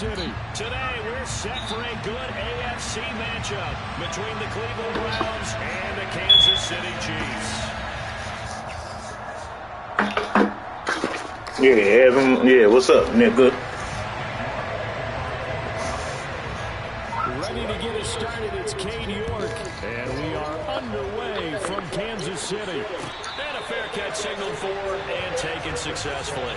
City. Today, we're set for a good AFC matchup between the Cleveland Browns and the Kansas City Chiefs. Yeah, Evan. Yeah, what's up, nigga? Ready to get us started, it's Cade York. And we are underway from Kansas City. And a fair catch signaled for and taken successfully.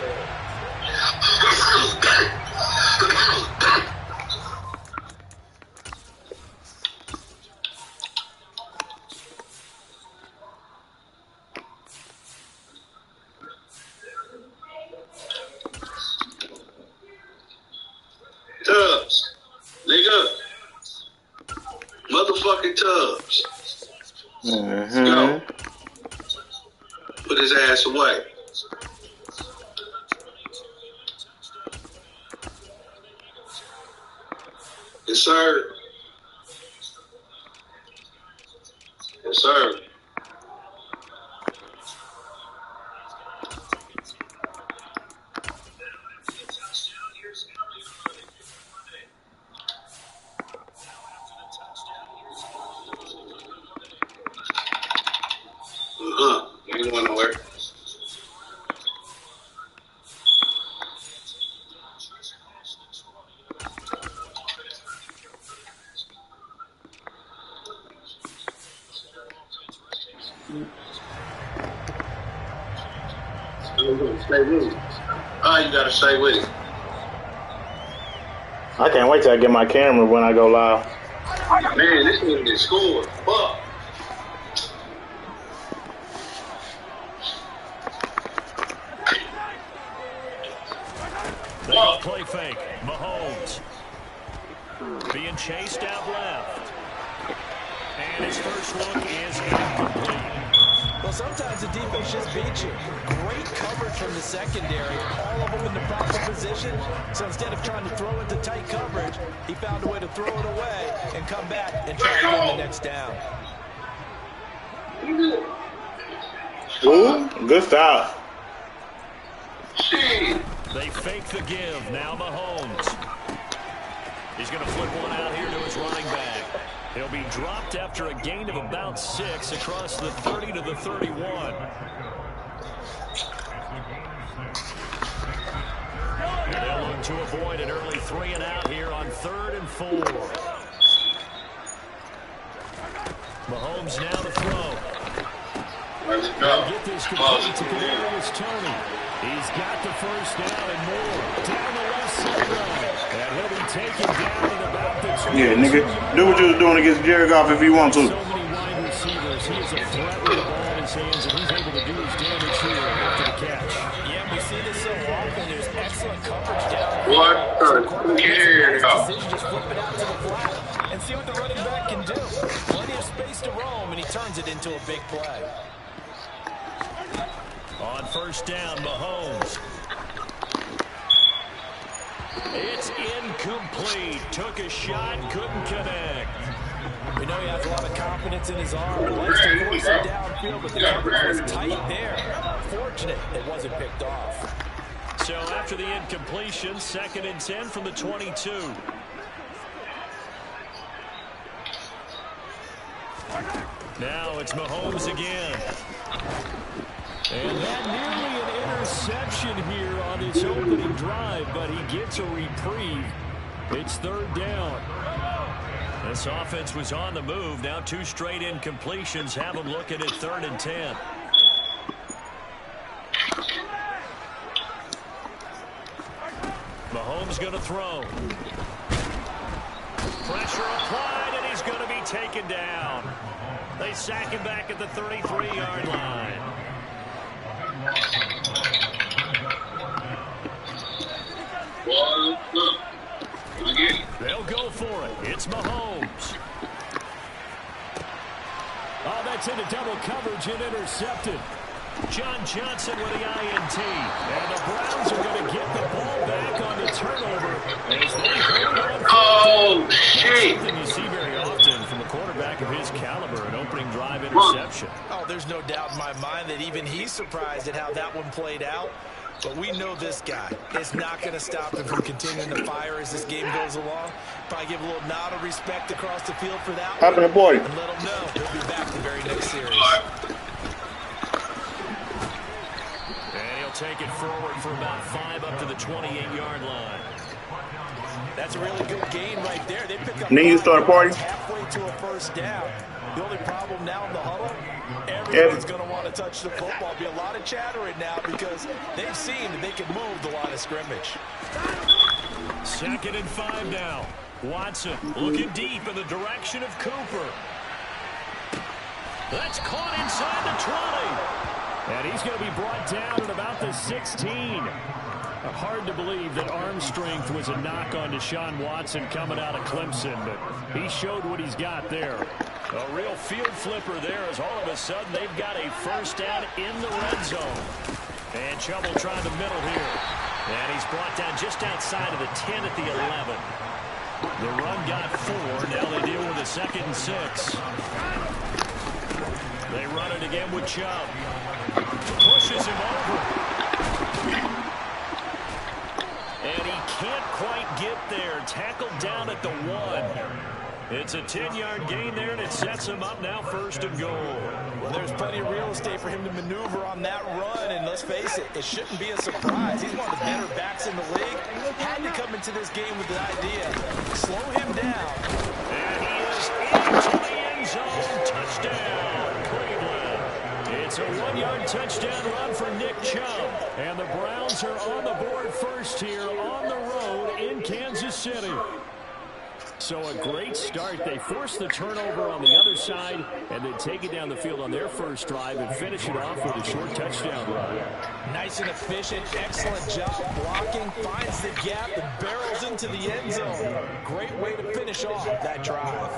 Tubbs. Nigga. Motherfucking Tubbs. Go. Put his ass away. Yes, sir. Yes, sir. Ain't going nowhere. Stay with it. You gotta stay with it. I can't wait till I get my camera when I go live. Man, this nigga just scored. Fuck. Play fake. Mahomes. Being chased out left. And his first look is incomplete. Well, sometimes the defense just beats you. Great coverage from the secondary. All of them in the proper position. So instead of trying to throw into tight coverage, he found a way to throw it away and come back and try to win the next down. Ooh, good stop. They fake the give. Now Mahomes. He's going to flip one out here to his running back. He'll be dropped after a gain of about 6 across the 30 to the 31. And they'll look to avoid an early 3 and out here on 3rd and 4. Mahomes now to throw. Let's He'll go. get this complete to Kadarius Toney. He's got the first down and more. Down the left sideline. And he'll be taken down at about the 2. Yeah, nigga, do what you was doing against Jared Goff if you want to. So many wide receivers. He is a threat with the ball in his hands, and he's able to do his damage here after the catch. Yeah, we see this so often. There's excellent coverage down. What the hell? Decision, just flip it out to the flat and see what the running back can do. Plenty of space to roam, and he turns it into a big play. On first down, Mahomes. It's incomplete. Took a shot, couldn't connect. We know he has a lot of confidence in his arm and likes to force it downfield, but the coverage was tight there. Fortunate it wasn't picked off. So after the incompletion, 2nd and 10 from the 22. Now it's Mahomes again. And that nearly an interception here on his opening drive, but he gets a reprieve. It's 3rd down. This offense was on the move. Now 2 straight incompletions have them looking at 3rd and 10. Mahomes going to throw. Pressure applied, and he's going to be taken down. They sack him back at the 33-yard line. They'll go for it. It's Mahomes. Oh, that's into double coverage and intercepted. John Johnson with the INT. And the Browns are going to get the ball back on the turnover. As they hold on. Oh, shit. Something you see very often from a quarterback of his caliber, an opening drive interception. Oh, there's no doubt in my mind that even he's surprised at how that one played out. But we know this guy is not going to stop him from continuing to fire as this game goes along. Probably give a little nod of respect across the field for that Hop in the boy. and let him know he'll be back the very next series. And he'll take it forward for about 5 up to the 28-yard line. That's a really good gain right there. They pick up Then you start a party? halfway to a first down. The only problem now in the huddle, everyone's going to want to touch the football. Be a lot of chattering now because they've seen that they can move the line of scrimmage. 2nd and 5 now. Watson looking deep in the direction of Cooper. That's caught inside the 20. And he's going to be brought down at about the 16. Hard to believe that arm strength was a knock on Deshaun Watson coming out of Clemson, but he showed what he's got there. A real field flipper there as all of a sudden they've got a first down in the red zone. And Chubb will try the middle here. And he's brought down just outside of the 10 at the 11. The run got 4. Now they deal with a 2nd and 6. They run it again with Chubb. Pushes him over. And he can't quite get there. Tackled down at the 1. It's a 10-yard gain there, and it sets him up now 1st and goal. Well, there's plenty of real estate for him to maneuver on that run, and let's face it, it shouldn't be a surprise. He's one of the better backs in the league. Had to come into this game with the idea, slow him down. And he is into the end zone. Touchdown, Cleveland. It's a 1-yard touchdown run for Nick Chubb. And the Browns are on the board first here on the road in Kansas City. So a great start. They force the turnover on the other side and then take it down the field on their first drive and finish it off with a short touchdown run. Nice and efficient. Excellent job blocking. Finds the gap and barrels into the end zone. Great way to finish off that drive.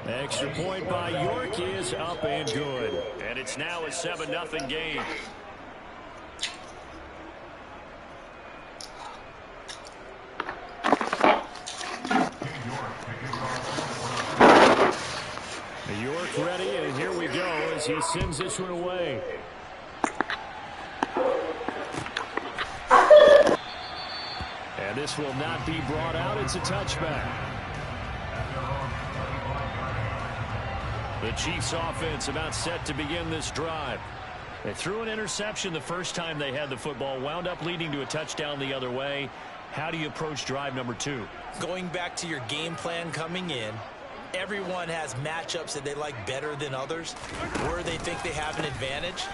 Extra point by York is up and good. And it's now a 7-0 game. York ready, and here we go as he sends this one away. And this will not be brought out. It's a touchback. The Chiefs offense about set to begin this drive. They threw an interception the first time they had the football, wound up leading to a touchdown the other way. How do you approach drive number 2? Going back to your game plan coming in, everyone has matchups that they like better than others. Where they think they have an advantage,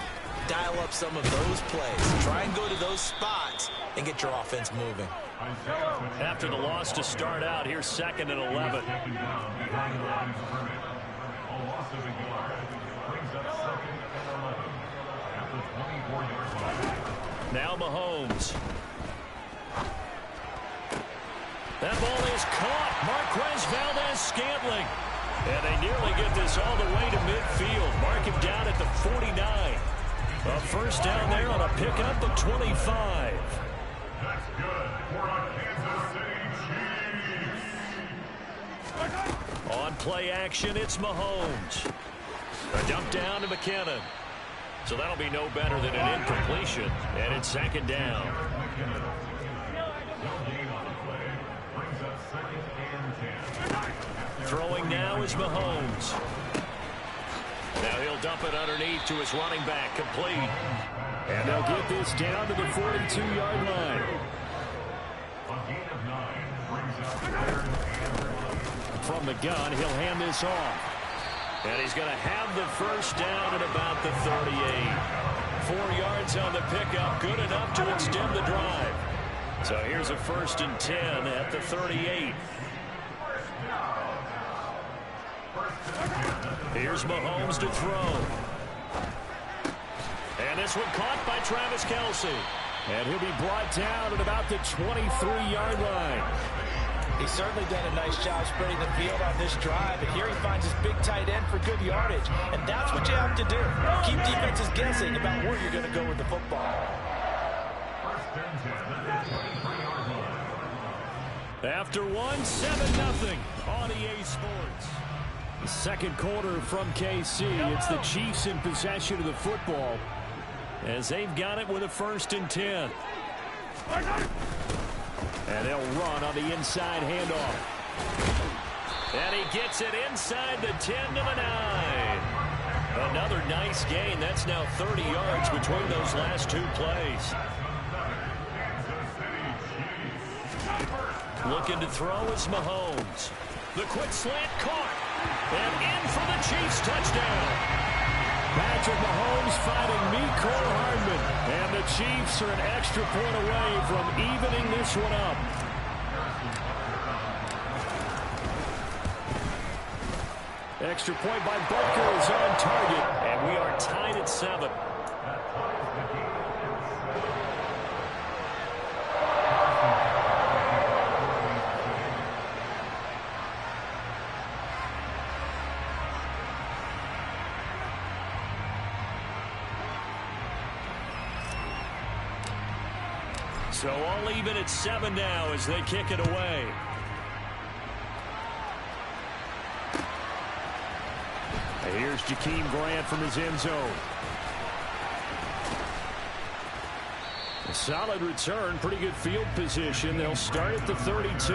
dial up some of those plays. Try and go to those spots and get your offense moving. After the loss to start out, here's 2nd and 11. Now Mahomes. That ball is caught. Marquez Valdes-Scantling. And they nearly get this all the way to midfield. Mark him down at the 49. A first down there on a pickup of 25. That's good for a Kansas City Chiefs. On play action, it's Mahomes. A dump down to McKinnon. So that'll be no better than an incompletion. And it's 2nd down. Throwing now is Mahomes. Now he'll dump it underneath to his running back, complete. And they'll get this down to the 42-yard line. From the gun, he'll hand this off. And he's going to have the first down at about the 38. 4 yards on the pickup, good enough to extend the drive. So here's a 1st and 10 at the 38. Here's Mahomes to throw. And this one caught by Travis Kelce. And he'll be brought down at about the 23-yard line. He's certainly done a nice job spreading the field on this drive. And here he finds his big tight end for good yardage. And that's what you have to do. Keep defenses guessing about where you're going to go with the football. After 7-0 on EA Sports. The second quarter from KC. It's the Chiefs in possession of the football. as they've got it with a 1st and 10. And they'll run on the inside handoff. And he gets it inside the 10 to the 9. Another nice gain. That's now 30 yards between those last 2 plays. Looking to throw is Mahomes. The quick slant caught. And in for the Chiefs touchdown. Patrick Mahomes fighting Mecole Hardman. And the Chiefs are an extra point away from evening this one up. Extra point by Butker is on target. And we are tied at 7. So all even at 7 now as they kick it away. And here's Jakeem Grant from his end zone. A solid return, pretty good field position. They'll start at the 32.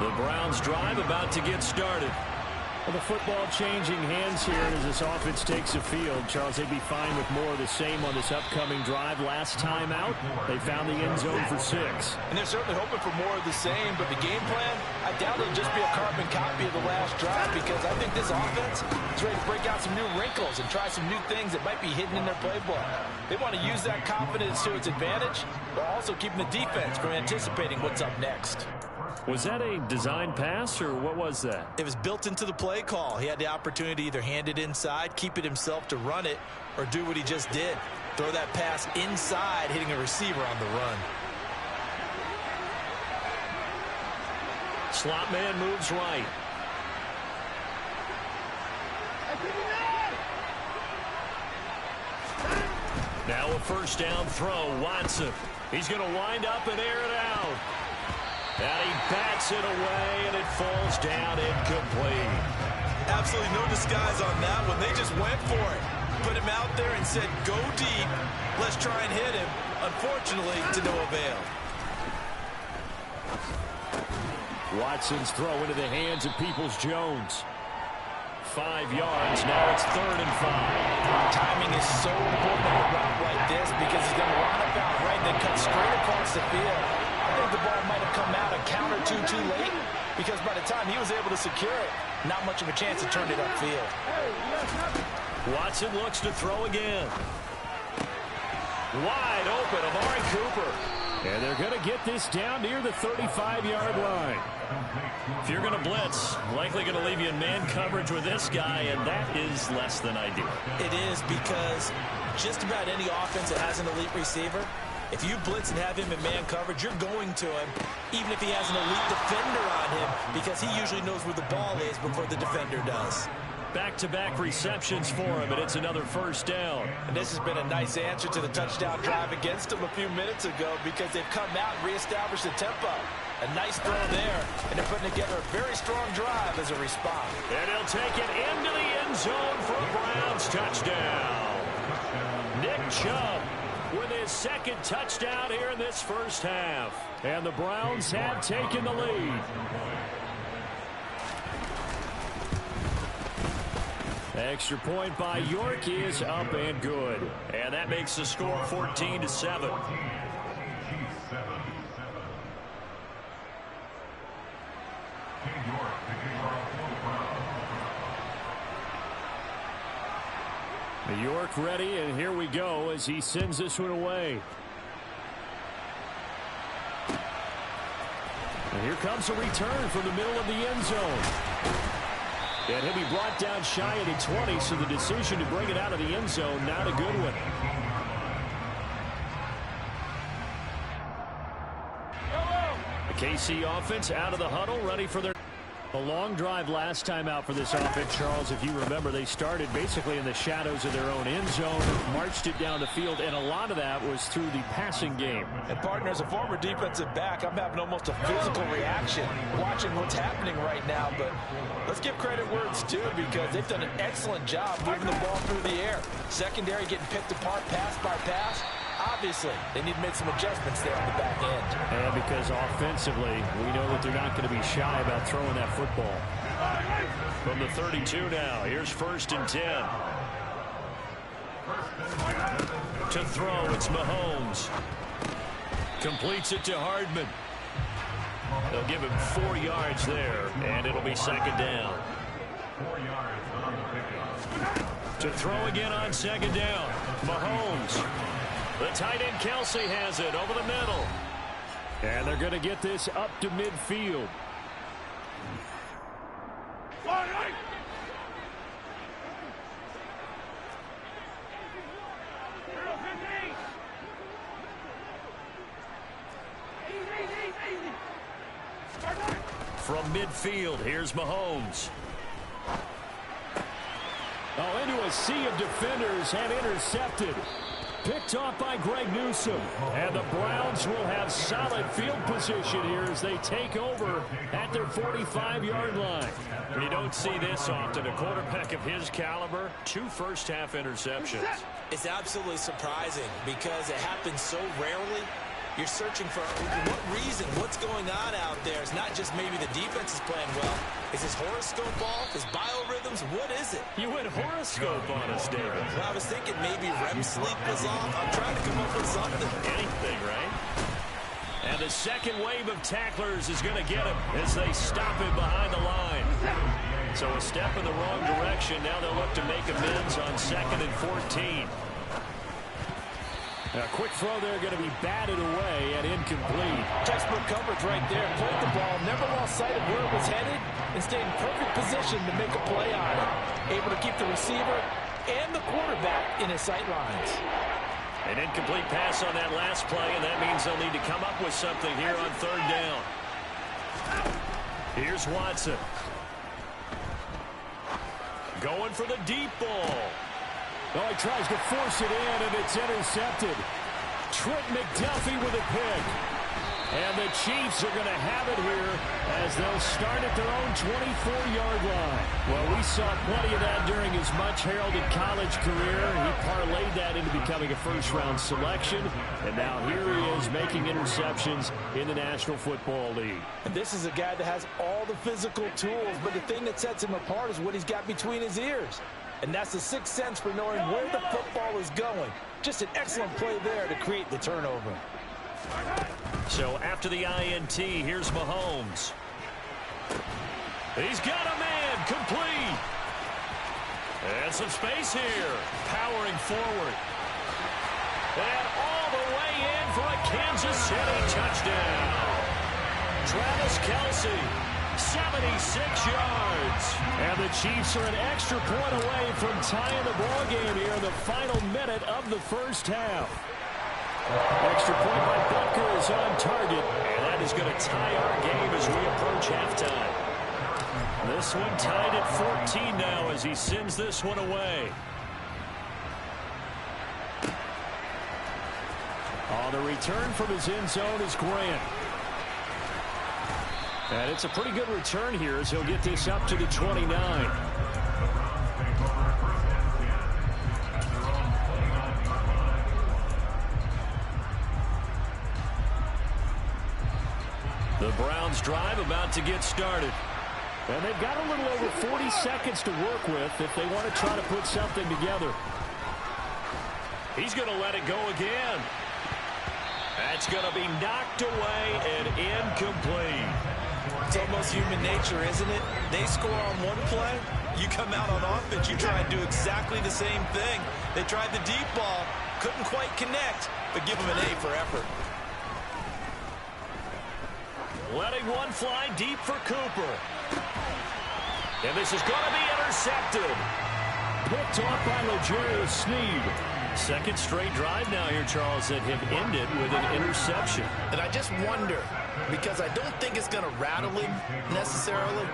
The Browns drive about to get started. Well, the football changing hands here as this offense takes the field. Charles, they'd be fine with more of the same on this upcoming drive. Last time out, they found the end zone for 6. And they're certainly hoping for more of the same, but the game plan, I doubt it'll just be a carbon copy of the last drive because I think this offense is ready to break out some new wrinkles and try some new things that might be hidden in their playbook. They want to use that confidence to its advantage, but also keeping the defense from anticipating what's up next. Was that a design pass, or what was that? It was built into the play call. He had the opportunity to either hand it inside, keep it himself to run it, or do what he just did. Throw that pass inside, hitting a receiver on the run. Slot man moves right. Now a 1st down throw. Watson. He's going to wind up and air it out. And he bats it away, and it falls down incomplete. Absolutely no disguise on that one. They just went for it. Put him out there and said, go deep. Let's try and hit him. Unfortunately, to no avail. Watson's throw into the hands of Peoples-Jones. 5 yards. Now it's 3rd and 5. Timing is so important on a route like this because he's going to run about right and then cut straight across the field. I think the ball might have come out a count or two too late because by the time he was able to secure it, not much of a chance to turn it upfield. Watson looks to throw again. Wide open, Amari Cooper. And they're going to get this down near the 35-yard line. If you're going to blitz, likely going to leave you in man coverage with this guy, and that is less than ideal. It is because just about any offense that has an elite receiver, if you blitz and have him in man coverage, you're going to him, even if he has an elite defender on him, because he usually knows where the ball is before the defender does. Back-to-back receptions for him, and it's another 1st down. And this has been a nice answer to the touchdown drive against him a few minutes ago because they've come out and reestablished the tempo. A nice throw there, and they're putting together a very strong drive as a response. And he'll take it into the end zone for a Browns touchdown. Nick Chubb with his 2nd touchdown here in this 1st half. And the Browns have taken the lead. Extra point by York is up and good. And that makes the score 14-7. York ready, and here we go as he sends this one away. And here comes a return from the middle of the end zone. And he'll be brought down shy of the 20, so the decision to bring it out of the end zone, not a good one. The KC offense out of the huddle, ready for their... A long drive last time out for this offense, Charles. If you remember, they started basically in the shadows of their own end zone, marched it down the field, and a lot of that was through the passing game. And, partner, as a former defensive back, I'm having almost a physical reaction watching what's happening right now. But let's give credit where it's due because they've done an excellent job moving the ball through the air. Secondary getting picked apart pass by pass. Obviously, they need to make some adjustments there on the back end. And because offensively, we know that they're not going to be shy about throwing that football. From the 32 now, here's 1st and 10. To throw, it's Mahomes. Completes it to Hardman. They'll give him 4 yards there, and it'll be 2nd down. 4 yards on the pickup. To throw again on 2nd down, Mahomes. The tight end Kelsey has it over the middle. And they're going to get this up to midfield. From midfield, here's Mahomes. Oh, into a sea of defenders and intercepted. Picked off by Greg Newsome. And the Browns will have solid field position here as they take over at their 45-yard line. You don't see this often. A quarterback of his caliber, 2 first-half interceptions. It's absolutely surprising because it happens so rarely. You're searching for what reason, what's going on out there. It's not just maybe the defense is playing well. Is his horoscope off? His biorhythms? What is it? You went horoscope on us, David. Well, I was thinking maybe REM sleep was off. I'm trying to come up with something. Anything, right? And the second wave of tacklers is going to get him as they stop him behind the line. So a step in the wrong direction. Now they'll look to make amends on 2nd and 14. A quick throw there going to be batted away and incomplete. Textbook coverage right there. Played the ball, never lost sight of where it was headed, and stayed in perfect position to make a play on it. Able to keep the receiver and the quarterback in his sight lines. An incomplete pass on that last play, and that means they'll need to come up with something here on 3rd down. Here's Watson. Going for the deep ball. Oh, he tries to force it in, and it's intercepted. Trent McDuffie with a pick. And the Chiefs are going to have it here as they'll start at their own 24-yard line. Well, we saw plenty of that during his much-heralded college career. He parlayed that into becoming a first-round selection. And now here he is making interceptions in the National Football League. And this is a guy that has all the physical tools, but the thing that sets him apart is what he's got between his ears. And that's the sixth sense for knowing where the football is going. Just an excellent play there to create the turnover. So after the INT, here's Mahomes. He's got a man, complete. And some space here, powering forward. And all the way in for a Kansas City touchdown. Travis Kelce, 76 yards. And the Chiefs are an extra point away from tying the ball game here in the final minute of the first half. Extra point by Butker is on target, and that is going to tie our game as we approach halftime. This one tied at 14 now as he sends this one away. On the return from his end zone is Grant. And it's a pretty good return here as he'll get this up to the 29. The Browns drive about to get started. And they've got a little over 40 seconds to work with if they want to try to put something together. He's going to let it go again. That's going to be knocked away and incomplete. It's almost human nature, isn't it? They score on one play, you come out on offense, you try and do exactly the same thing. They tried the deep ball, couldn't quite connect, but give them an A for effort. Letting one fly deep for Cooper. And this is going to be intercepted. Picked off by L'Jarius Sneed. Second straight drive now here, Charles, that have ended with an interception. And I just wonder, because I don't think it's going to rattle him necessarily,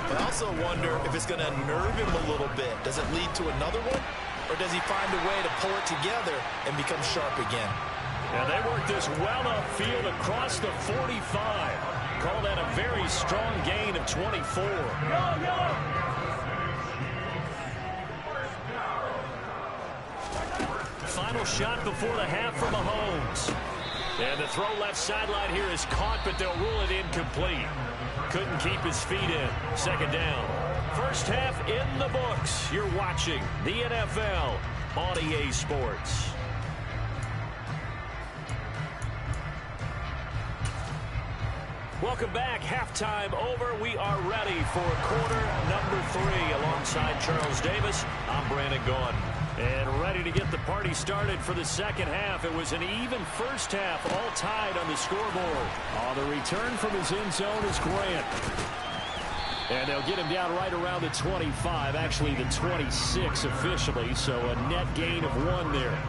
but I also wonder if it's going to unnerve him a little bit. Does it lead to another one, or does he find a way to pull it together and become sharp again? And they work this well upfield across the 45. Call that a very strong gain of 24. Final shot before the half for Mahomes. And the throw left sideline here is caught, but they'll rule it incomplete. Couldn't keep his feet in. Second down. First half in the books. You're watching the NFL on EA Sports. Welcome back. Halftime over. We are ready for quarter number 3. Alongside Charles Davis, I'm Brandon Gaudin. And ready to get the party started for the second half. It was an even first half, all tied on the scoreboard. On the return from his end zone is Grant. And they'll get him down right around the 25, actually the 26 officially, so a net gain of 1 there.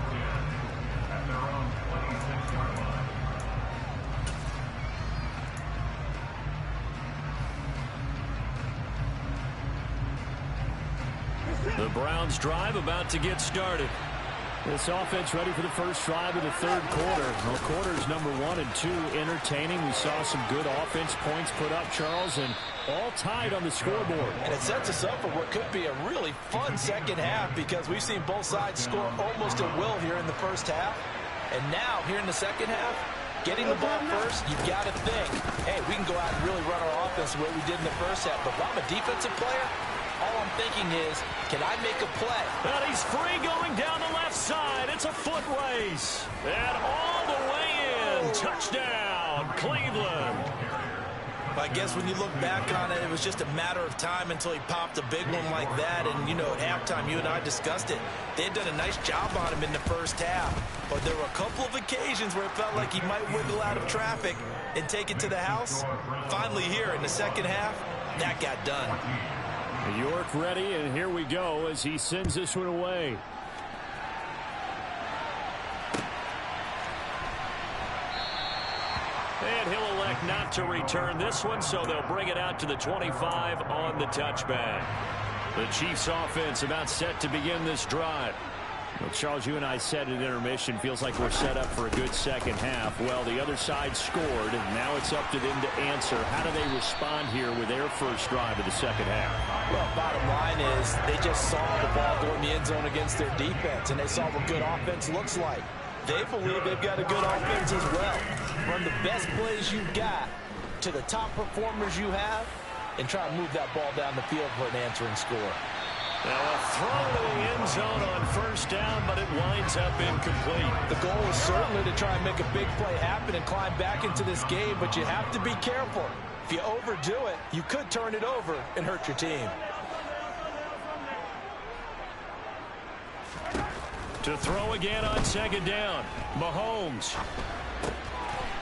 The Browns drive about to get started. This offense ready for the first drive of the third quarter. Well, quarters number 1 and 2 entertaining. We saw some good offense points put up, Charles, and all tied on the scoreboard. And it sets us up for what could be a really fun second half because we've seen both sides score almost at will here in the first half. And now, here in the second half, getting the ball first, you've got to think, hey, we can go out and really run our offense the way we did in the first half. But if I'm a defensive player, all I'm thinking is, can I make a play? And he's free going down the left side. It's a foot race. And all the way in. Touchdown, Cleveland. I guess when you look back on it, it was just a matter of time until he popped a big one like that. And, you know, at halftime, you and I discussed it. They had done a nice job on him in the first half. But there were a couple of occasions where it felt like he might wiggle out of traffic and take it to the house. Finally here in the second half, that got done. York ready, and here we go as he sends this one away. And he'll elect not to return this one, so they'll bring it out to the 25 on the touchback. The Chiefs offense about set to begin this drive. Well, Charles, you and I said at intermission, feels like we're set up for a good second half. Well, the other side scored, and now it's up to them to answer. How do they respond here with their first drive of the second half? Well, bottom line is they just saw the ball go in the end zone against their defense, and they saw what good offense looks like. They believe they've got a good offense as well. Run the best plays you've got to the top performers you have, and try to move that ball down the field for an answering score. Now a throw to the end zone on first down, but it winds up incomplete. The goal is certainly to try and make a big play happen and climb back into this game, but you have to be careful. If you overdo it, you could turn it over and hurt your team. To throw again on second down. Mahomes.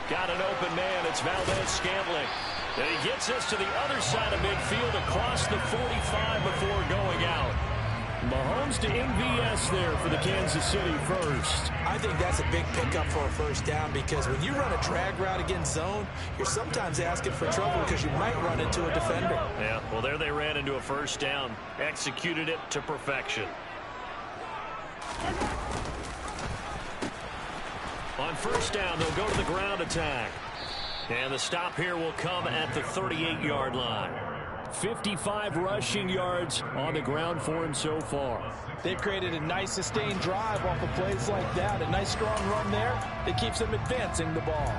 Got an open man. It's Valdez-Scantling. And he gets us to the other side of midfield across the 45 before going out. Mahomes to MVS there for the Kansas City first. I think that's a big pickup for a first down because when you run a drag route against zone, you're sometimes asking for trouble because you might run into a defender. Yeah, well, there they ran into a first down. Executed it to perfection. On first down, they'll go to the ground attack. And the stop here will come at the 38-yard line. 55 rushing yards on the ground for him so far. They've created a nice sustained drive off of plays like that. A nice strong run there that keeps them advancing the ball.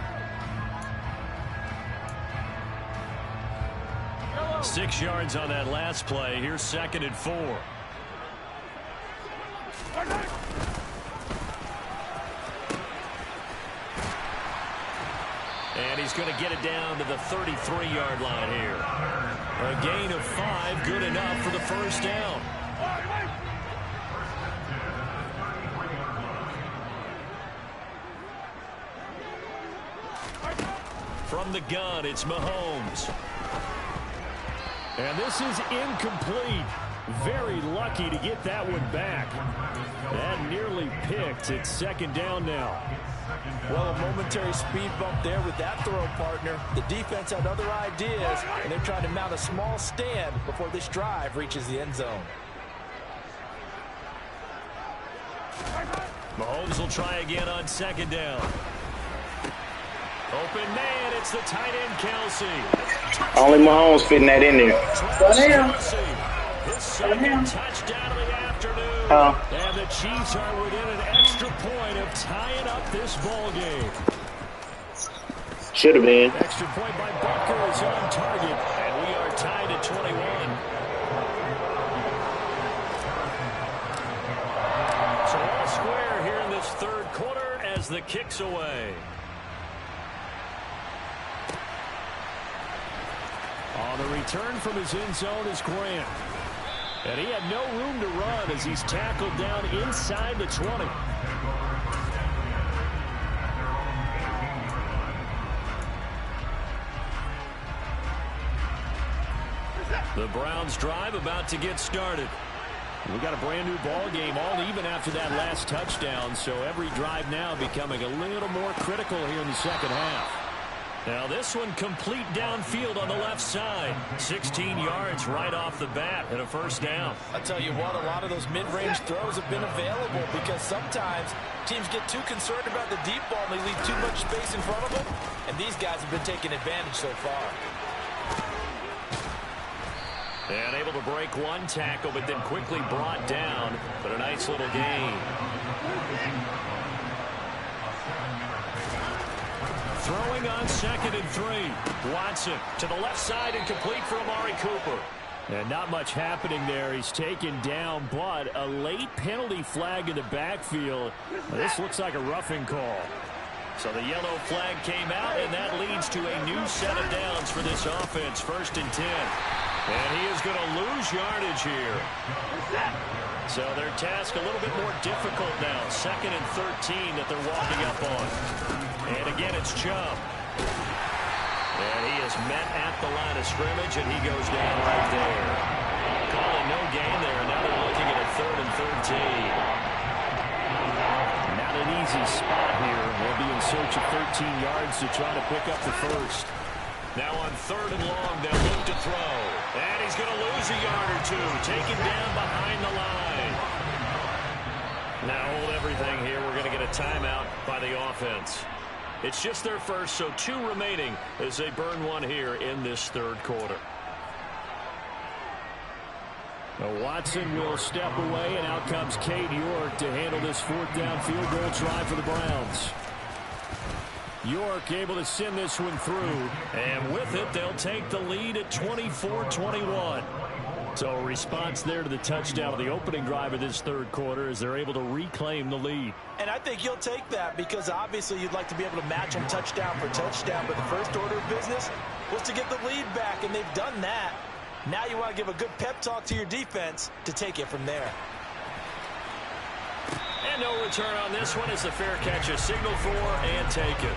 6 yards on that last play. Here's 2nd and 4. And he's going to get it down to the 33-yard line here. A gain of 5, good enough for the first down. From the gun, it's Mahomes. And this is incomplete. Very lucky to get that one back. That nearly picked. It's second down now. Well, a momentary speed bump there with that throw, partner. The defense had other ideas, and they're trying to mount a small stand before this drive reaches the end zone. Mahomes will try again on second down. Open man, it's the tight end, Kelce. Only Mahomes fitting that in there. His second touchdown of the afternoon. And the Chiefs are within an extra point of tying up this ball game. Should have been. Extra point by Butker is on target, and we are tied at 21. So all square here in this third quarter as the kick's away. On the return from his end zone is Grant. And he had no room to run as he's tackled down inside the 20. The Browns drive about to get started. We've got a brand new ball game, all even after that last touchdown, so every drive now becoming a little more critical here in the second half. Now this one complete downfield on the left side. 16 yards right off the bat and a first down. I'll tell you what, a lot of those mid-range throws have been available because sometimes teams get too concerned about the deep ball and they leave too much space in front of them. And these guys have been taking advantage so far. And able to break one tackle, but then quickly brought down. But a nice little gain. Throwing on 2nd and 3. Watson to the left side and complete for Amari Cooper. And not much happening there. He's taken down, but a late penalty flag in the backfield. This looks like a roughing call. So the yellow flag came out, and that leads to a new set of downs for this offense. 1st and 10. And he is going to lose yardage here. So their task a little bit more difficult now. 2nd and 13 that they're walking up on. And again, it's Chubb. And he is met at the line of scrimmage, and he goes down right there. Calling no gain there, and now they're looking at a 3rd and 13. Not an easy spot here. They'll be in search of 13 yards to try to pick up the first. Now on 3rd and long, they'll look to throw. And he's going to lose a yard or two. Taken down behind the line. Now hold everything here. We're going to get a timeout by the offense. It's just their first, so 2 remaining as they burn one here in this third quarter. Now Watson will step away, and out comes Cade York to handle this 4th down field goal try for the Browns. York able to send this one through, and with it, they'll take the lead at 24-21. So a response there to the touchdown of the opening drive of this third quarter as they're able to reclaim the lead. And I think you'll take that because obviously you'd like to be able to match them touchdown for touchdown, but the first order of business was to get the lead back, and they've done that. Now you want to give a good pep talk to your defense to take it from there. And no return on this one as the fair catch is signaled for and taken.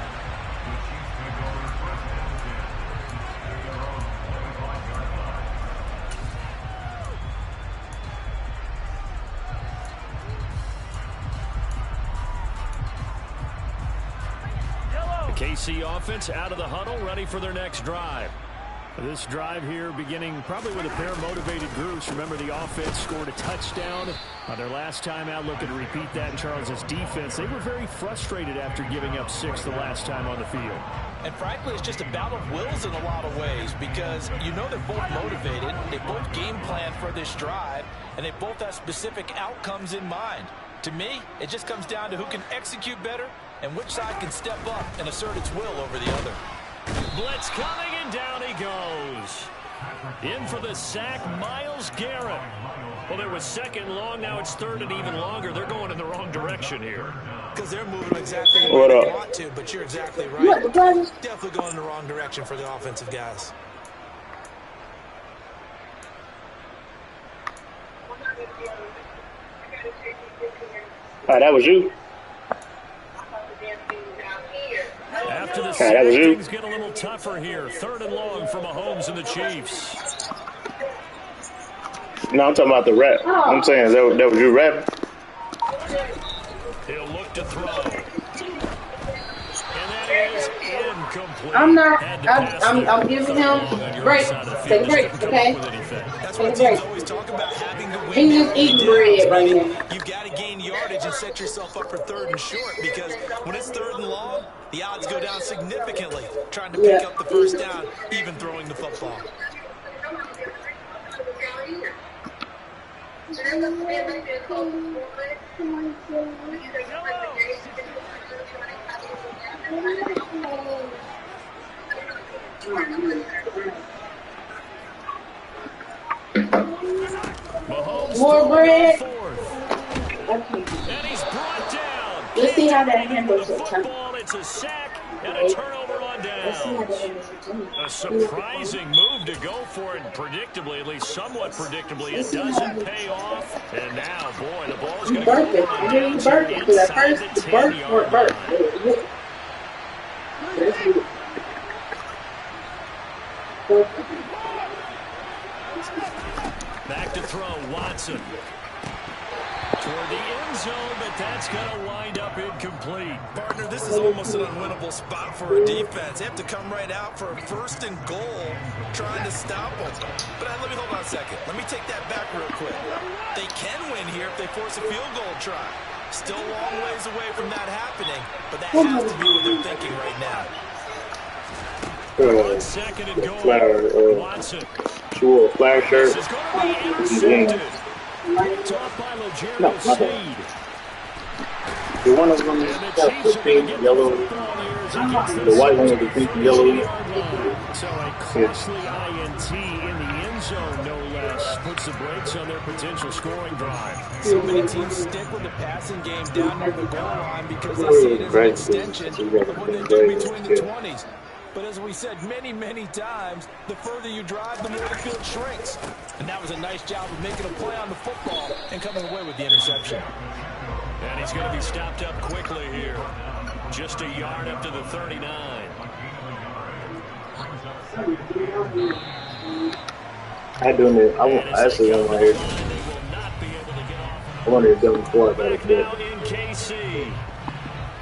The KC offense out of the huddle, ready for their next drive. This drive here beginning probably with a pair of motivated groups. Remember, the offense scored a touchdown on their last time out. Looking to repeat that in Charles' defense. They were very frustrated after giving up 6 the last time on the field. And frankly, it's just a battle of wills in a lot of ways because you know they're both motivated. They both game plan for this drive, and they both have specific outcomes in mind. To me, it just comes down to who can execute better and which side can step up and assert its will over the other. Blitz coming, and down he goes. In for the sack, Myles Garrett. Well, there was 2nd long, now it's 3rd and even longer. They're going in the wrong direction here. Because they're moving exactly where they want to, but you're exactly right. Definitely going in the wrong direction for the offensive guys. That was you. After the sack, things get a little tougher here. 3rd and long for Mahomes and the Chiefs. No, I'm talking about the rap. I'm saying that was you rapping. He'll look to throw. And that is incomplete. I'm not. I'm giving him break. Take a break, okay? That's Take what a break. teams always talk about, having to win. He's just eating bread right now. You've got to gain yardage and set yourself up for 3rd and short, because when it's 3rd and long, the odds go down significantly trying to pick up the first down, even throwing the football. Mahomes More bread. and he's brought down. Let's see how that handles The it. football, it's a sack and a turnover on downs. A surprising move to go for it, predictably, at least somewhat predictably. It doesn't pay off. And now, boy, the ball's going to go Burping. I hear you burping. Because at first, the burp weren't burp. Back to throw, Watson. Toward the end zone, but that's going to wind up incomplete. Partner, this is almost an unwinnable spot for a defense. They have to come right out for a 1st and goal, trying to stop them. But let me hold on a second. Let me take that back real quick. They can win here if they force a field goal try. Still a long ways away from that happening, but that has to be what they're thinking right now. 1 second and goal. Flower, Watson. she wore a flower This shirt. is going to be intercepted. Picked off by Legero Sneed. The one that's going to have the pink, yellow. The white one with the pink and yellow. So a costly INT in the end zone, no less, puts the brakes on their potential scoring drive. So many teams stick with the passing game down near the goal line because they see it as an extension of what they do between the 20s. But as we said many times, the further you drive, the more the field shrinks. And that was a nice job of making a play on the football and coming away with the interception. And he's going to be stopped up quickly here. Just a yard up to the 39. I do need. I actually want to hear. I want to hear Devin Ford about it. Now in KC.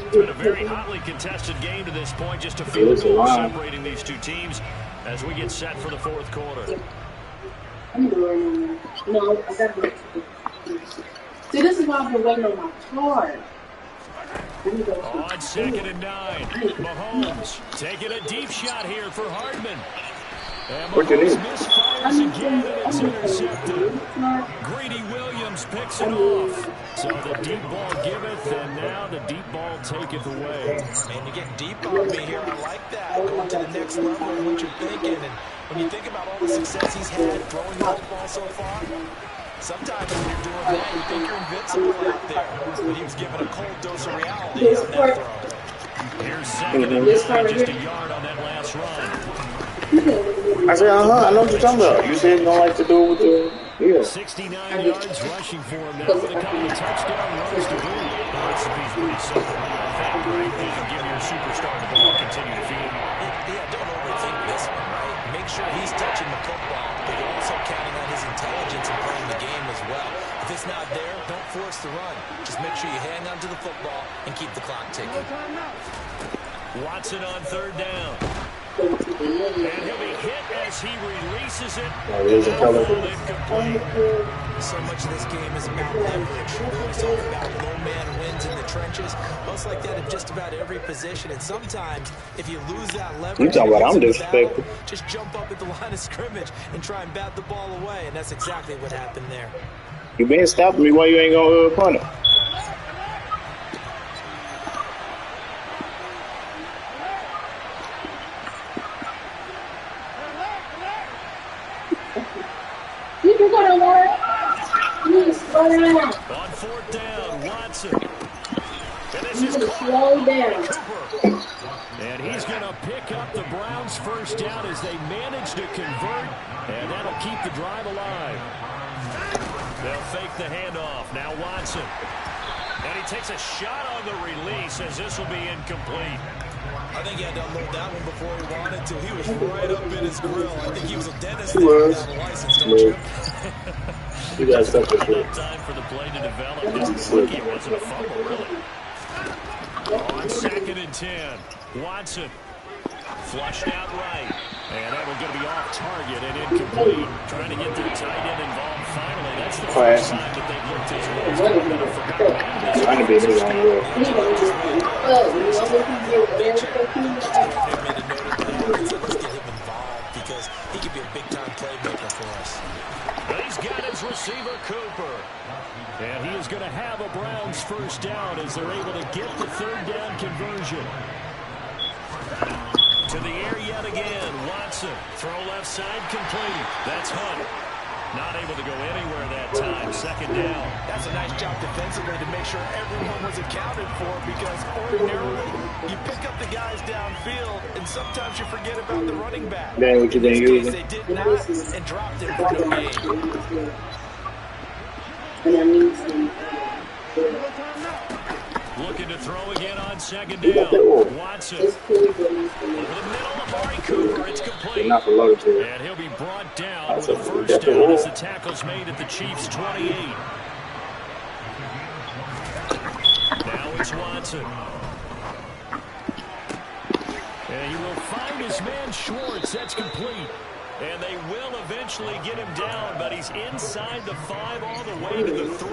It's been a very hotly contested game to this point. Just a field goal separating these two teams as we get set for the 4th quarter. No, I got to see, this is why I've been waiting on my card. On 2nd and 9, Mahomes taking a deep shot here for Hardman. And Mahomes misfires again, and it's intercepted. Greedy Williams picks it off. So the deep ball giveth, and now the deep ball taketh away. Man, you're getting deep on me here. I like that. Going to the next level of what you're thinking. And when you think about all the success he's had throwing the football so far, sometimes when you're doing that, you think you're invincible out there. But he was given a cold dose of reality on that throw. Here's 2nd and 9, just a yard on that last run. I said, I know what you're talking about. You said you don't like to do it with the, 69 yards rushing for him now with a couple of touchdown runs to boot. The recipe's pretty simple. Right? You can give your superstar the ball and continue to feed him. Yeah, don't overthink this one, right? Make sure he's touching the football, but you're also counting on his intelligence and playing the game as well. If it's not there, don't force the run. Just make sure you hang on to the football and keep the clock ticking. Watson on 3rd down. And he'll be hit as he releases it. Incomplete. So much of this game is about leverage. We always talk about no man wins in the trenches. Most like that in just about every position. And sometimes, if you lose that leverage, you talking about I'm disrespectful. Just jump up at the line of scrimmage and try and bat the ball away. And that's exactly what happened there. You been stopping me. Why you ain't gonna punt it? You gotta work. Please slow down. On 4th down, Watson. And this is slow down. Cooper. And he's going to pick up the Browns' first down as they manage to convert, and that'll keep the drive alive. They'll fake the handoff. Now Watson. And he takes a shot on the release as this will be incomplete. I think he had to unload that one before he wanted to. He was right up in his grill. I think he was a dentist He was. without a license, don't you? You got stuff for sure. Enough time for the play to develop. Didn't look it wasn't a fumble, really. On 2nd and 10, Watson flushed out right. And that one going to be off target and incomplete. Trying to get their tight end involved finally. That's the first time that they've looked as well as they've been a forgotten man. Trying to be a nigga on the road. Let's get him involved because he could be a big-time playmaker for us. He's got his receiver, Cooper. And he is going to have a Browns first down as they're able to get the 3rd down conversion. To the air yet again. Watson. Throw left side complete. That's Hunt. Not able to go anywhere that time. 2nd down. That's a nice job defensively to make sure everyone was accounted for because ordinarily you pick up the guys downfield and sometimes you forget about the running back. Then what you In think this case, they did not and dropped him for no gain. Looking to throw again on 2nd down. Watson. Over the middle of Amari Cooper. It's complete. And he'll be brought down with a first down as the tackle's made at the Chiefs' 28. Now it's Watson. And he will find his man Schwartz. That's complete. And they will eventually get him down, but he's inside the 5 all the way to the 3.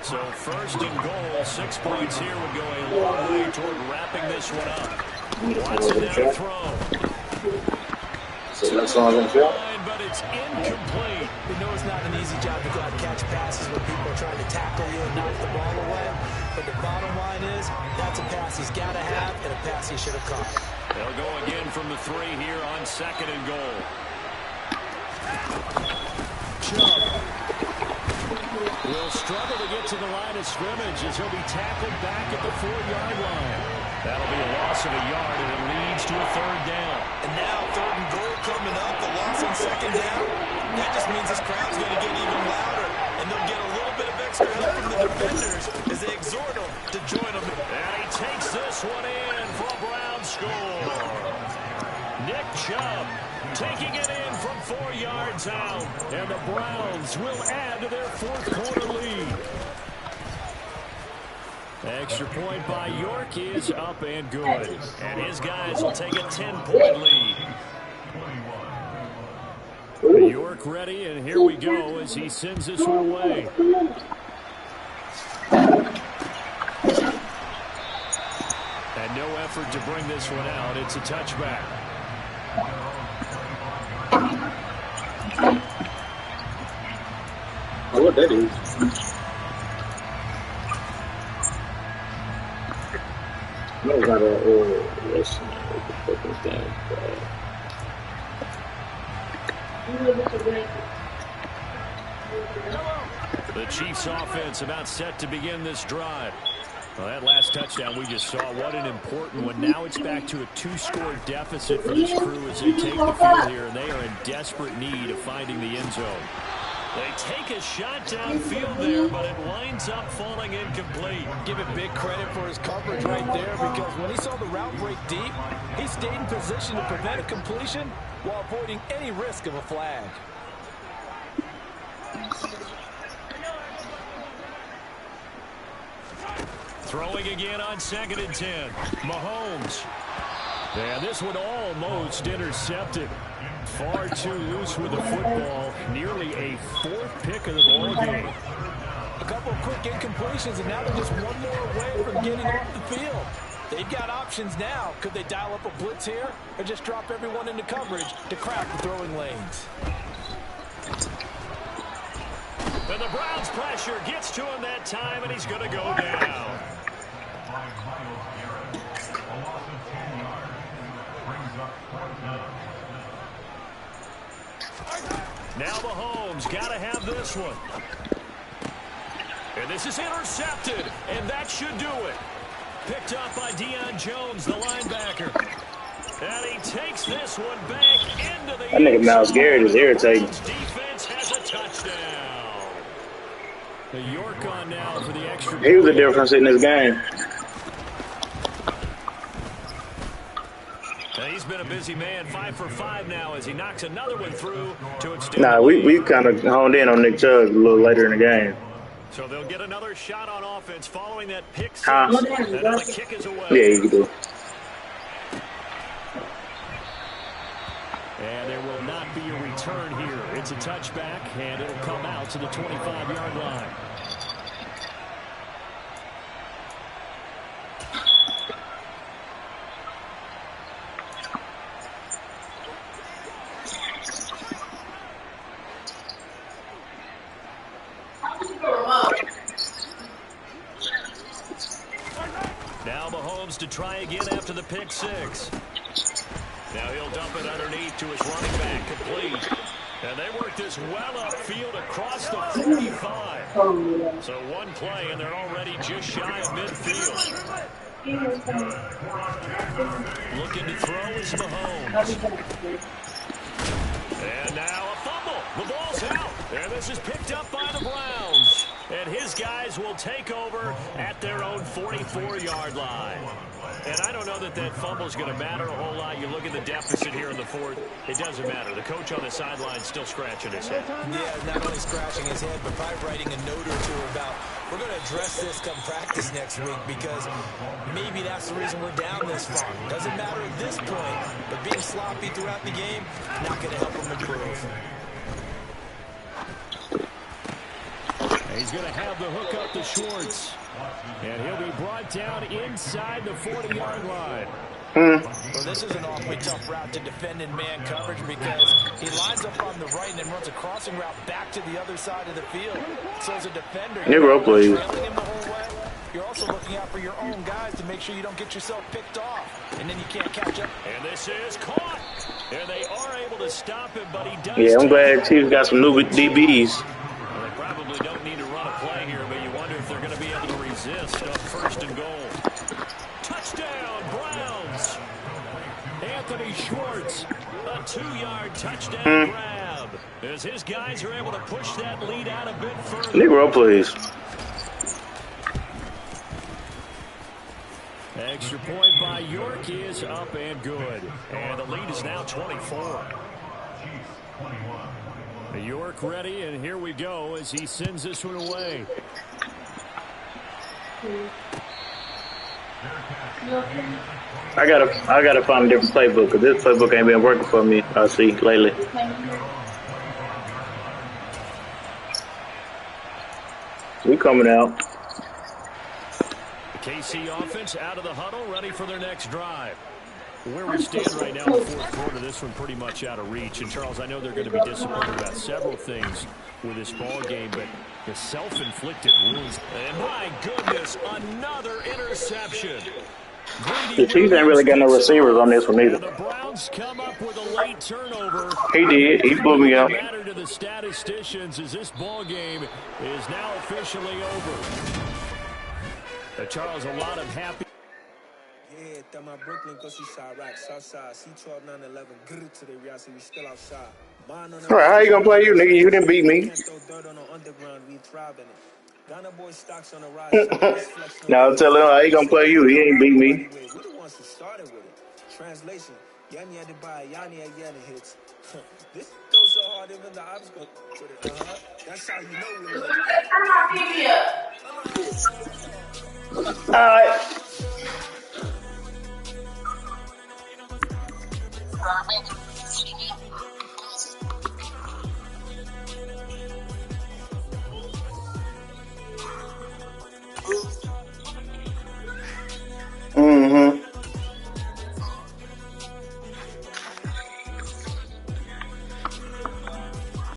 So 1st and goal, 6 points here would go a long way toward wrapping this one up. Watson now to throw. So that's all I'm going But it's incomplete. We know it's not an easy job to go out and catch passes when people are trying to tackle you and knock the ball away. But the bottom line is, that's a pass he's got to have and a pass he should have caught. They'll go again from the 3 here on 2nd and goal. Chubb will struggle to get to the line of scrimmage as he'll be tackled back at the 4-yard line. That'll be a loss of a yard, and it leads to a 3rd down. And now 3rd and goal coming up, the loss on 2nd down. That just means this crowd's going to get even louder, and they'll get a little bit of extra help from the defenders as they exhort them to join them. And he takes this one in for a Brown score. Nick Chubb taking it in from 4 yards out, and the Browns will add to their 4th quarter lead. Extra point by York is up and good, and his guys will take a 10-point lead. York ready, and here we go as he sends this one away. And no effort to bring this one out. It's a touchback. Oh, what that is? No, got a listen. The Chiefs offense about set to begin this drive. Well, that last touchdown we just saw, what an important one. Now it's back to a 2-score deficit for this crew as they take the field here, and they are in desperate need of finding the end zone. They take a shot downfield there, but it winds up falling incomplete. Give it big credit for his coverage right there because when he saw the route break deep, he stayed in position to prevent a completion while avoiding any risk of a flag. Throwing again on 2nd and 10. Mahomes. And this one almost intercepted. Far too loose with the football. Nearly a 4th pick of the ball game. A couple of quick incompletions, and now they're just one more away from getting off the field. They've got options now. Could they dial up a blitz here or just drop everyone into coverage to crack the throwing lanes? And the Browns' pressure gets to him that time, and he's going to go down. Now Mahomes got to have this one. And this is intercepted, and that should do it. Picked up by Deion Jones, the linebacker. And he takes this one back into the That nigga Myles Garrett is irritating. Defense has a touchdown. The York on now for the extra. He was the difference in this game. he's been a busy man. 5 for 5 now as he knocks another one through to extend. Nah, we kind of honed in on Nick Chubb a little later in the game. So they'll get another shot on offense following that pick six. Huh? Another kick is away. Yeah, you can do. And there will not be a return here. It's a touchback, and it'll come out to the 25-yard line. Now Mahomes to try again after the pick six. Now he'll dump it underneath to his running back, complete. And they work this well upfield across the 45. So one play, and they're already just shy of midfield. Looking to throw is Mahomes. And now a fumble. The ball's out. And this is picked up by the Browns. And his guys will take over at their own 44-yard line. And I don't know that that fumble is going to matter a whole lot. You look at the deficit here in the fourth. It doesn't matter. The coach on the sideline still scratching his head. Yeah, not only scratching his head, but probably writing a note or two about, we're going to address this come practice next week because maybe that's the reason we're down this far. Doesn't matter at this point, but being sloppy throughout the game, not going to help him improve. He's going to have the hook up to Schwartz. And he'll be brought down inside the 40-yard line. Well, this is an awfully tough route to defend in man coverage because he lines up on the right and then runs a crossing route back to the other side of the field. So as a defender, you're trailing him the whole way. You're also looking out for your own guys to make sure you don't get yourself picked off. And then you can't catch up. And this is caught. And they are able to stop him, but he does. Yeah, I'm glad Chiefs got some new DBs. Well, they probably don't need to run a play here, but you wonder if they're going to be able to resist on first and goal. Touchdown, Browns. Anthony Schwartz, a 2-yard touchdown grab. As his guys are able to push that lead out a bit further. Negro, please. Extra point by York is up and good. And the lead is now 24. York ready, and here we go as he sends this one away. I gotta find a different playbook because this playbook ain't been working for me. I see lately. We coming out. The KC offense out of the huddle, ready for their next drive. Where we stand right now in the fourth quarter, this one pretty much out of reach. And, Charles, I know they're going to be disappointed about several things with this ball game, but the self-inflicted wounds. And, my goodness, another interception. The Chiefs ain't really got no receivers on this one either. The Browns come up with a late turnover. He did. He blew me up. Matter to the statisticians as this ball game is now officially over. Charles, a lot of happy. Yeah, that my Brooklyn go see side rock, south side, C12 911, good to the real, so we still outside. All right, how you gonna play you, nigga? You didn't beat me. Now tell him how he gonna play you. He ain't beat me. We the ones who started with it. Translation: Yanni had to buy Yanni again hits. This goes so hard, even the ops go put it. That's how you know we live. All right.